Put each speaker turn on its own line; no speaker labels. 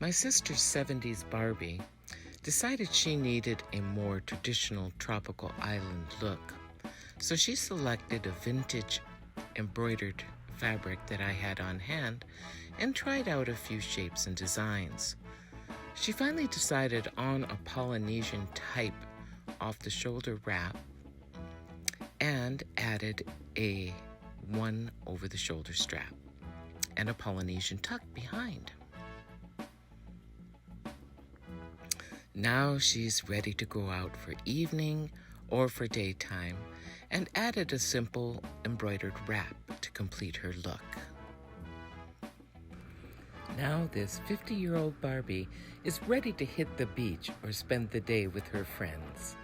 My sister's 70s Barbie decided she needed a more traditional tropical island look, so she selected a vintage embroidered fabric that I had on hand and tried out a few shapes and designs. She finally decided on a Polynesian type off-the-shoulder wrap and added a one over-the-shoulder strap and a Polynesian tuck behind. Now she's ready to go out for evening or for daytime and added a simple embroidered wrap to complete her look. Now this 50-year-old Barbie is ready to hit the beach or spend the day with her friends.